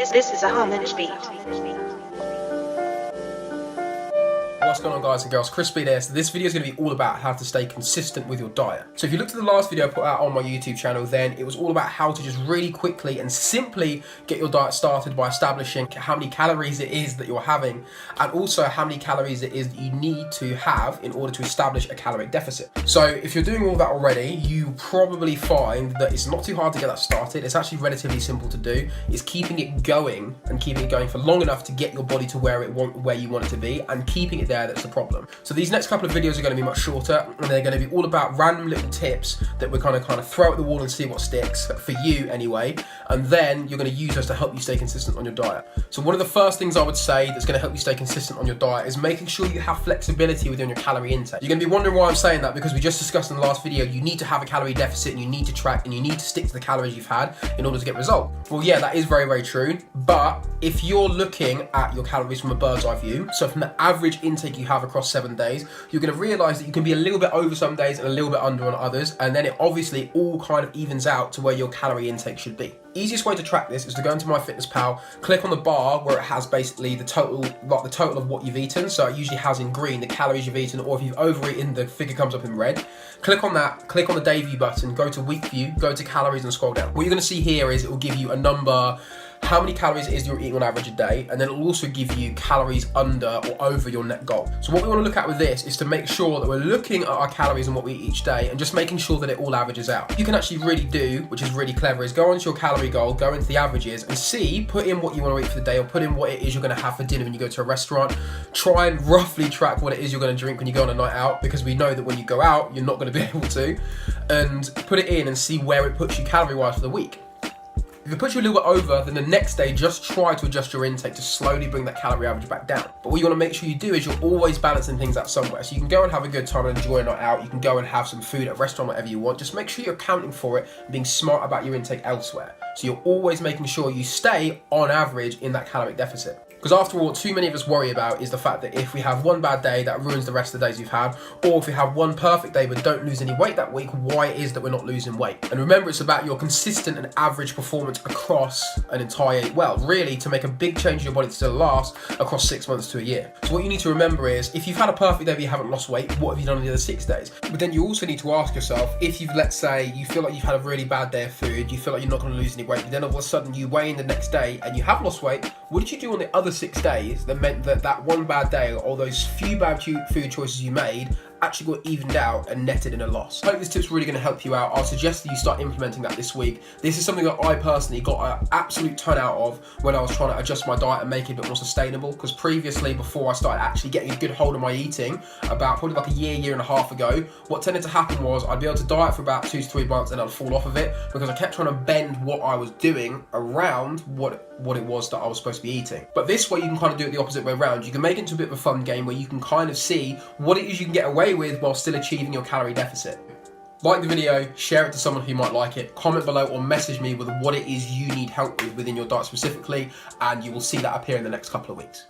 This is a homage beat. What's going on, guys and girls? Chris B here. So this video is going to be all about how to stay consistent with your diet. So if you looked at the last video I put out on my YouTube channel, then it was all about how to just really quickly and simply get your diet started by establishing how many calories it is that you're having, and also how many calories it is that you need to have in order to establish a caloric deficit. So if you're doing all that already, you probably find that it's not too hard to get that started. It's actually relatively simple to do. It's keeping it going and keeping it going for long enough to get your body to where you want it to be, and keeping it there, that's the problem. So these next couple of videos are going to be much shorter, and they're going to be all about random little tips that we're kind of throw at the wall and see what sticks, for you anyway, and then you're going to use those to help you stay consistent on your diet. So one of the first things I would say that's going to help you stay consistent on your diet is making sure you have flexibility within your calorie intake. You're going to be wondering why I'm saying that, because we just discussed in the last video, you need to have a calorie deficit and you need to track and you need to stick to the calories you've had in order to get result. Well, yeah, that is very, very true, but if you're looking at your calories from a bird's eye view, so from the average intake you have across 7 days, you're going to realize that you can be a little bit over some days and a little bit under on others, and then it obviously all kind of evens out to where your calorie intake should be. Easiest way to track this is to go into MyFitnessPal, click on the bar where it has basically the total, like the total of what you've eaten. So it usually has in green the calories you've eaten, or if you've overeaten, the figure comes up in red. Click on that, click on the day view button, go to week view, go to calories and scroll down. What you're going to see here is it will give you a number, how many calories it is you're eating on average a day, and then it will also give you calories under or over your net goal. So what we want to look at with this is to make sure that we're looking at our calories and what we eat each day and just making sure that it all averages out. You can actually really do, which is really clever, is go onto your calorie goal, go into the averages and see, put in what you want to eat for the day, or put in what it is you're going to have for dinner when you go to a restaurant. Try and roughly track what it is you're going to drink when you go on a night out, because we know that when you go out, you're not going to be able to, and put it in and see where it puts you calorie-wise for the week. If it puts you a little bit over, then the next day just try to adjust your intake to slowly bring that calorie average back down. But what you want to make sure you do is you're always balancing things out somewhere. So you can go and have a good time and enjoy a night out. You can go and have some food at a restaurant, whatever you want. Just make sure you're accounting for it and being smart about your intake elsewhere. So you're always making sure you stay on average in that caloric deficit. Because after all, what too many of us worry about is the fact that if we have one bad day, that ruins the rest of the days you've had, or if we have one perfect day but don't lose any weight that week, why it is that we're not losing weight. And remember, it's about your consistent and average performance across an entire, well, really, to make a big change in your body to still last across 6 months to a year. So what you need to remember is, if you've had a perfect day but you haven't lost weight, what have you done in the other 6 days? But then you also need to ask yourself, if you've, let's say, you feel like you've had a really bad day of food, you feel like you're not going to lose any weight, but then all of a sudden you weigh in the next day and you have lost weight, what did you do on the other 6 days that meant that that one bad day or those few bad food choices you made actually got evened out and netted in a loss? I hope this tip's really going to help you out. I'll suggest that you start implementing that this week. This is something that I personally got an absolute ton out of when I was trying to adjust my diet and make it a bit more sustainable, because previously, before I started actually getting a good hold of my eating, about probably like a year and a half ago, what tended to happen was I'd be able to diet for about 2 to 3 months and I'd fall off of it, because I kept trying to bend what I was doing around what it was that I was supposed to be eating. But this way you can kind of do it the opposite way around. You can make it into a bit of a fun game where you can kind of see what it is you can get away with while still achieving your calorie deficit. Like the video, share it to someone who might like it, comment below or message me with what it is you need help with within your diet specifically, and you will see that appear in the next couple of weeks.